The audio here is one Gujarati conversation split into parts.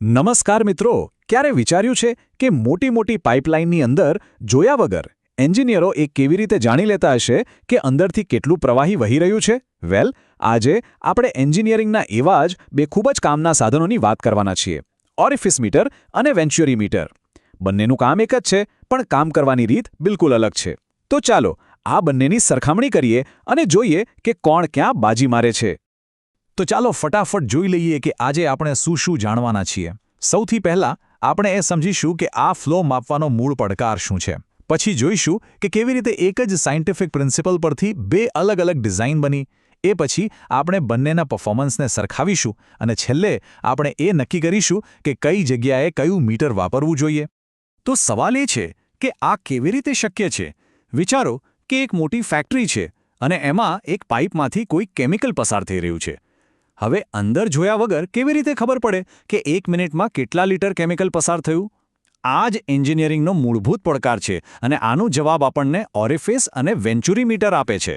નમસ્કાર મિત્રો, ક્યારે વિચાર્યું છે કે મોટી મોટી પાઇપલાઇનની અંદર જોયા વગર એન્જિનિયરો એ કેવી રીતે જાણી લેતા હશે કે અંદરથી કેટલું પ્રવાહી વહી રહ્યું છે? વેલ, આજે આપણે એન્જિનિયરિંગના એવા જ બે ખૂબ જ કામના સાધનોની વાત કરવાના છીએ: ઓરિફિસ મીટર અને વેન્ચ્યુરી મીટર. બંનેનું કામ એક જ છે, પણ કામ કરવાની રીત બિલકુલ અલગ છે. તો ચાલો આ બંનેની સરખામણી કરીએ અને જોઈએ કે કોણ ક્યાં બાજી મારે છે. તો ચાલો ફટાફટ જોઈ લઈએ કે આજે આપણે શું જાણવાના છીએ. સૌથી પહેલાં આપણે એ સમજીશું કે આ ફ્લો માપવાનો મૂળ પડકાર શું છે. પછી જોઈશું કે કેવી રીતે એક જ સાયન્ટિફિક પ્રિન્સિપલ પરથી બે અલગ અલગ ડિઝાઇન બની. એ પછી આપણે બંનેના પરફોર્મન્સને સરખાવીશું અને છેલ્લે આપણે એ નક્કી કરીશું કે કઈ જગ્યાએ કયું મીટર વાપરવું જોઈએ. તો સવાલ એ છે કે આ કેવી રીતે શક્ય છે? વિચારો કે એક મોટી ફેક્ટરી છે અને એમાં એક પાઇપમાંથી કોઈ કેમિકલ પસાર થઈ રહ્યું છે. હવે અંદર જોયા વગર કેવી રીતે ખબર પડે કે 1 મિનિટમાં કેટલા લીટર કેમિકલ પસાર થયું? આ જ એન્જિનિયરિંગનો મૂળભૂત પડકાર છે અને આનો જવાબ આપણને ઓરિફિસ અને વેન્ચ્યુરી મીટર આપે છે.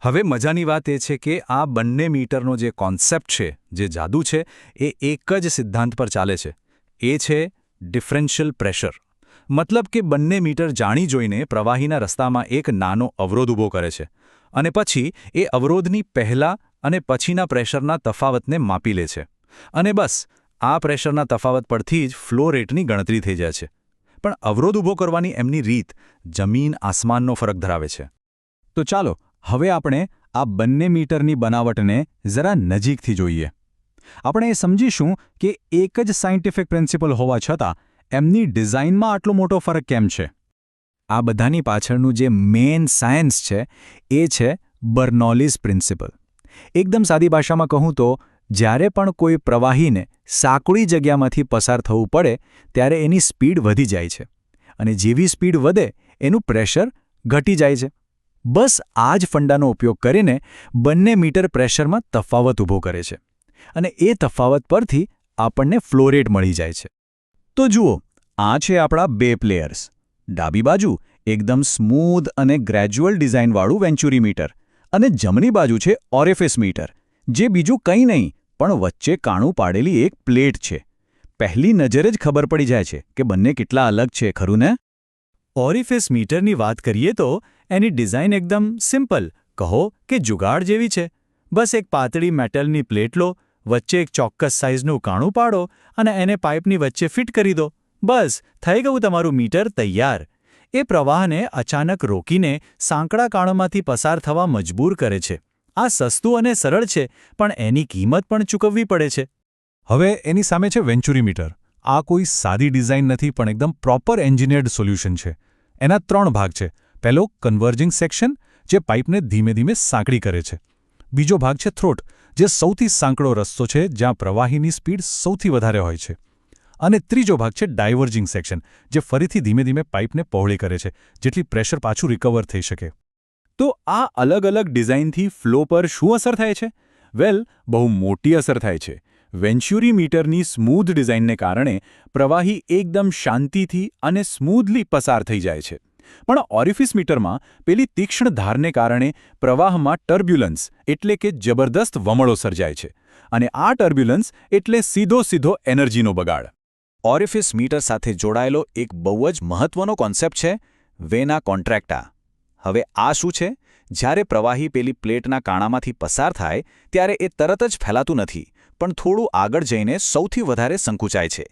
હવે મજાની વાત એ છે કે આ બંને મીટરનો જે કોન્સેપ્ટ છે, જે જાદુ છે, એ એક જ સિદ્ધાંત પર ચાલે છે. એ છે ડિફરન્શિયલ પ્રેશર. મતલબ કે બંને મીટર જાણી જોઈને પ્રવાહીના રસ્તામાં એક નાનો અવરોધ ઊભો કરે છે અને પછી એ અવરોધની પહેલા અને પછીના પ્રેશરના તફાવતને માપી લે છે. અને બસ આ પ્રેશરના તફાવત પરથી જ ફ્લો રેટની ગણતરી થઈ જાય છે. પણ અવરોધ ઊભો કરવાની એમની રીત જમીન આસમાનનો ફરક ધરાવે છે. તો ચાલો હવે આપણે આ બંને મીટરની બનાવટને જરા નજીકથી જોઈએ. આપણે એ સમજીશું કે એક જ સાયન્ટિફિક પ્રિન્સિપલ હોવા છતાં એમની ડિઝાઇનમાં આટલો મોટો ફરક કેમ છે. આ બધાની પાછળનું જે મેઇન સાયન્સ છે એ છે બર્નોલીઝ પ્રિન્સિપલ. એકદમ સાદી ભાષામાં કહું તો જ્યારે પણ કોઈ પ્રવાહીને સાંકડી જગ્યામાંથી પસાર થવું પડે ત્યારે એની સ્પીડ વધી જાય છે અને જેવી સ્પીડ વધે એનું પ્રેશર ઘટી જાય છે. બસ આ જ ફંડાનો ઉપયોગ કરીને બંને મીટર પ્રેશરમાં તફાવત ઊભો કરે છે અને એ તફાવત પરથી આપણને ફ્લો રેટ મળી જાય છે. તો જુઓ, આ છે આપણા બે પ્લેયર્સ. ડાબી બાજુ એકદમ સ્મૂધ અને ગ્રેજ્યુઅલ ડિઝાઇનવાળું વેન્ચ્યુરી મીટર અને જમણી બાજુ છે ઓરિફિસ મીટર, જે બીજું કંઈ નહીં પણ વચ્ચે કાણું પાડેલી એક પ્લેટ છે. પહેલી નજરે જ ખબર પડી જાય છે કે બંને કેટલા અલગ છે, ખરું ને? ઓરિફિસ મીટરની વાત કરીએ તો એની ડિઝાઇન એકદમ સિમ્પલ, કહો કે જુગાડ જેવી છે. બસ એક પાતળી મેટલની પ્લેટ લો, વચ્ચે એક ચોક્કસ સાઇઝનું કાણું પાડો અને એને પાઇપની વચ્ચે ફિટ કરી દો. બસ થઈ ગયું તમારું મીટર તૈયાર. એ પ્રવાહને અચાનક રોકીને સાંકડા કાણોમાંથી પસાર થવા મજબૂર કરે છે. આ સસ્તું અને સરળ છે, પણ એની કિંમત પણ ચૂકવવી પડે છે. હવે એની સામે છે વેન્ચ્યુરી મીટર. આ કોઈ સાદી ડિઝાઇન નથી, પણ એકદમ પ્રોપર એન્જિનિયર્ડ સોલ્યુશન છે. એના 3 ભાગ છે. પહેલો કન્વર્જિંગ સેક્શન, જે પાઇપને ધીમે ધીમે સાંકડી કરે છે. બીજો ભાગ છે થ્રોટ, જે સૌથી સાંકડો રસ્તો છે જ્યાં પ્રવાહીની સ્પીડ સૌથી વધારે હોય છે. અને ત્રીજો ભાગ છે ડાયવર્જિંગ સેક્શન, જે ફરીથી ધીમે ધીમે પાઇપને પહોળી કરે છે, જેટલી પ્રેશર પાછું રિકવર થઈ શકે. તો આ અલગ અલગ ડિઝાઇનથી ફ્લો પર શું અસર થાય છે? વેલ, બહુ મોટી અસર થાય છે. વેન્ચ્યુરી મીટરની સ્મૂધ ડિઝાઇનને કારણે પ્રવાહી એકદમ શાંતિથી અને સ્મૂધલી પસાર થઈ જાય છે. પણ ઓરિફિસ મીટરમાં પેલી તીક્ષ્ણ ધારને કારણે પ્રવાહમાં ટર્બ્યુલન્સ એટલે કે જબરદસ્ત વમળો સર્જાય છે. અને આ ટર્બ્યુલન્સ એટલે સીધો એનર્જીનો બગાડ. ઓરિફિસ મીટર સાથે જોડાયેલો એક બહુ જ મહત્વનો કોન્સેપ્ટ છે વેના કોન્ટ્રાક્ટા. હવે આ શું છે? જ્યારે પ્રવાહી પેલી પ્લેટના કાણામાંથી પસાર થાય ત્યારે એ તરત જ ફેલાતું નથી, પણ થોડું આગળ જઈને સૌથી વધારે સંકુચાય છે.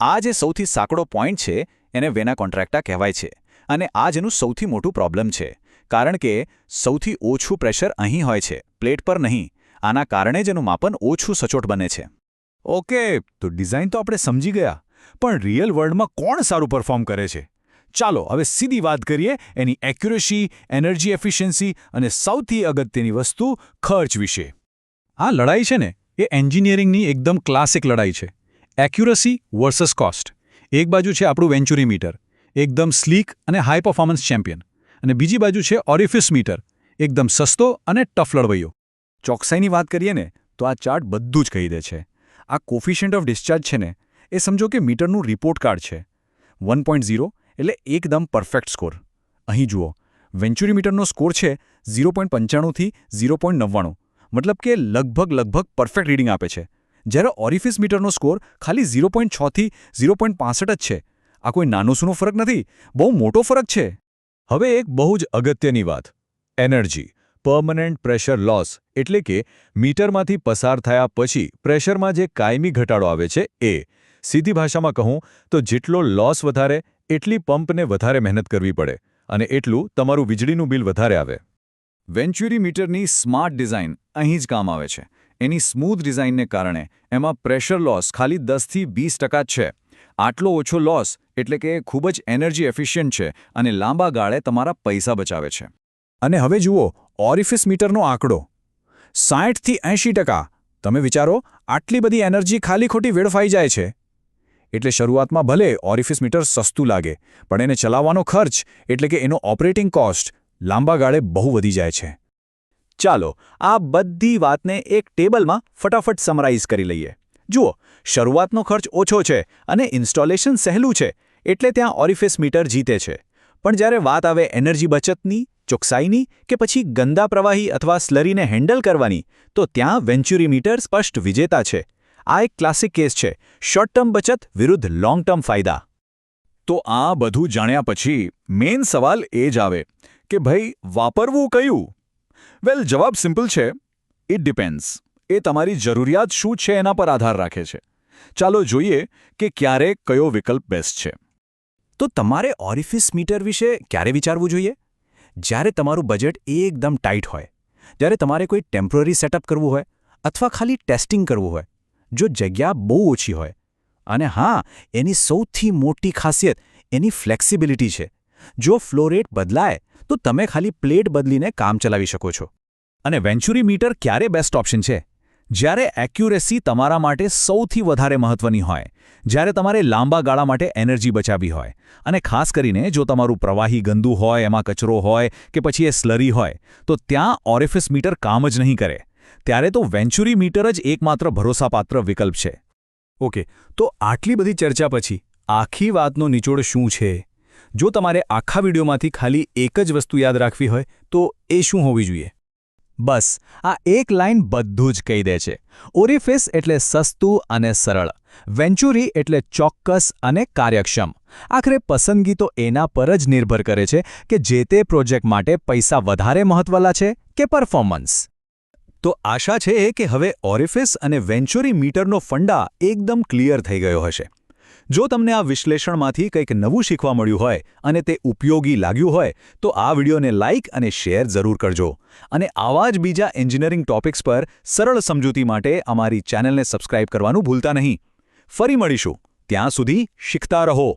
આ જે સૌથી સાંકડો પોઈન્ટ છે એને વેના કોન્ટ્રાક્ટા કહેવાય છે. અને આ જ એનું સૌથી મોટું પ્રોબ્લેમ છે, કારણ કે સૌથી ઓછું પ્રેશર અહીં હોય છે, પ્લેટ પર નહીં. આના કારણે જ એનું માપન ઓછું સચોટ બને છે. ઓકે, તો ડિઝાઇન તો આપણે સમજી ગયા, પણ રિયલ વર્લ્ડમાં કોણ સારું પરફોર્મ કરે છે? ચાલો હવે સીધી વાત કરીએ એની એક્યુરેસી, એનર્જી એફિશિયન્સી અને સૌથી અગત્યની વસ્તુ ખર્ચ વિશે. આ લડાઈ છે ને, એ એન્જિનિયરિંગની એકદમ ક્લાસિક લડાઈ છે. Accuracy versus cost. એક બાજુ છે આપણું વેન્ચ્યુરી મીટર, એકદમ સ્લીક અને હાઈ પરફોર્મન્સ ચેમ્પિયન, અને બીજી બાજુ છે ઓરિફિસ મીટર, એકદમ સસ્તો અને ટફ લડવૈયો. ચોકસાઈની વાત કરીએ ને તો આ ચાર્ટ બધું જ કહી દે છે. આ કોફિશિયન્ટ ઓફ ડિસ્ચાર્જ છે ને, એ સમજો કે મીટરનું રિપોર્ટ કાર્ડ છે. 1.0 એટલે એકદમ પરફેક્ટ સ્કોર. અહીં જુઓ, વેન્ચ્યુરી મીટરનો સ્કોર છે 0.95 થી 0.99, મતલબ કે લગભગ પરફેક્ટ રીડિંગ આપે છે. જ્યારે ઓરિફિસ મીટરનો સ્કોર ખાલી 0.6 થી 0.65 જ છે. આ કોઈ નાનો સૂનો ફરક નથી, બહુ મોટો ફરક છે. હવે એક બહુ જ અગત્યની વાત, એનર્જી પરમનન્ટ પ્રેશર લોસ એટલે કે મીટરમાંથી પસાર થયા પછી પ્રેશરમાં જે કાયમી ઘટાડો આવે છે એ. સીધી ભાષામાં કહું તો જેટલો લોસ વધારે એટલી પંપને વધારે મહેનત કરવી પડે અને એટલું તમારું વીજળીનું બિલ વધારે આવે. વેન્ચ્યુરી મીટરની સ્માર્ટ ડિઝાઇન અહીં જ કામ આવે છે. એની સ્મૂથ ડિઝાઇનને કારણે એમાં પ્રેશર લોસ ખાલી 10થી 20% જ છે. આટલો ઓછો લોસ એટલે કે ખૂબ જ એનર્જી એફિશિયન્ટ છે અને લાંબા ગાળે તમારા પૈસા બચાવે છે. અને હવે જુઓ ઓરિફિસ મીટરનો આંકડો 60થી 80%. તમે વિચારો આટલી બધી એનર્જી ખાલી ખોટી વેડફાઈ જાય છે. એટલે શરૂઆતમાં ભલે ઓરિફિસ મીટર સસ્તું લાગે પણ એને ચલાવવાનો ખર્ચ એટલે કે એનો ઓપરેટિંગ કોસ્ટ લાંબા ગાળે બહુ વધી જાય છે. ચાલો આ બધી વાતને એક ટેબલમાં ફટાફટ સમરાઇઝ કરી લઈએ. જુઓ શરૂઆતનો ખર્ચ ઓછો છે અને ઇન્સ્ટોલેશન સહેલું છે એટલે ત્યાં ઓરિફિસ મીટર જીતે છે. પણ જ્યારે વાત આવે એનર્જી બચતની, ચોકસાઈની કે પછી ગંદા પ્રવાહી અથવા સ્લરીને હેન્ડલ કરવાની તો ત્યાં વેન્ચ્યુરી મીટર સ્પષ્ટ વિજેતા છે. આ એક ક્લાસિક કેસ છે, શોર્ટ ટર્મ બચત વિરુદ્ધ લોંગ ટર્મ ફાયદા. તો આ બધું જાણ્યા પછી મેઇન સવાલ એ જ આવે કે ભાઈ વાપરવું કયું? વેલ જવાબ સિમ્પલ છે, ઇટ ડિપેન્ડ્સ. એ તમારી જરૂરિયાત શું છે એના પર આધાર રાખે છે. ચાલો જોઈએ કે ક્યારે કયો વિકલ્પ બેસ્ટ છે. તો તમારે ઓરિફિસ મીટર વિશે ક્યારે વિચારવું જોઈએ? જ્યારે તમારું બજેટ એકદમ ટાઈટ હોય, જ્યારે તમારે કોઈ ટેમ્પરરી સેટઅપ કરવું હોય અથવા ખાલી ટેસ્ટિંગ કરવું હોય, જો જગ્યા બહુ ઓછી હોય. અને હા, એની સૌથી મોટી ખાસિયત એની ફ્લેક્સિબિલિટી છે. જો ફ્લો રેટ બદલાય તો તમે ખાલી પ્લેટ બદલીને કામ ચલાવી શકો છો. અને વેન્ચ્યુરી મીટર ક્યારે બેસ્ટ ઓપ્શન છે? જ્યારે એક્યુરેસી તમારા માટે સૌથી વધારે મહત્વની હોય, જ્યારે તમારે લાંબા ગાળા માટે એનર્જી બચાવવી હોય અને ખાસ કરીને જો તમારું પ્રવાહી ગંદુ હોય, એમાં કચરો હોય કે પછી એ સ્લરી હોય, તો ત્યાં ઓરિફિસ મીટર કામ જ નહીં કરે. ત્યારે તો વેન્ચ્યુરી મીટર જ એકમાત્ર ભરોસાપાત્ર વિકલ્પ છે. ઓકે, તો આટલી બધી ચર્ચા પછી આખી વાતનો નિચોડ શું છે? જો તમારે આખા વિડીયોમાંથી ખાલી એક જ વસ્તુ યાદ રાખવી હોય તો એ શું હોવી જોઈએ? બસ આ એક લાઇન બધું જ કહી દે છે. ઓરિફિસ એટલે સસ્તું અને સરળ, વેન્ચ્યુરી એટલે ચોક્કસ અને કાર્યક્ષમ. આખરે પસંદગી તો એના પર જ નિર્ભર કરે છે કે જે તે પ્રોજેક્ટ માટે પૈસા વધારે મહત્વના છે કે પરફોર્મન્સ. તો આશા છે કે હવે ઓરિફિસ અને વેન્ચ્યુરી મીટરનો ફંડા એકદમ ક્લિયર થઈ ગયો હશે. જો તમને આ વિશ્લેષણમાંથી કંઈક નવું શીખવા મળ્યું હોય અને તે ઉપયોગી લાગ્યું હોય તો આ વિડીયોને લાઇક અને શેર જરૂર કરજો. અને આવા જ બીજા એન્જિનિયરિંગ ટોપિક્સ પર સરળ સમજૂતી માટે અમારી ચેનલને સબસ્ક્રાઇબ કરવાનું ભૂલતા નહીં. ફરી મળીશું. ત્યાં સુધી શીખતા રહો.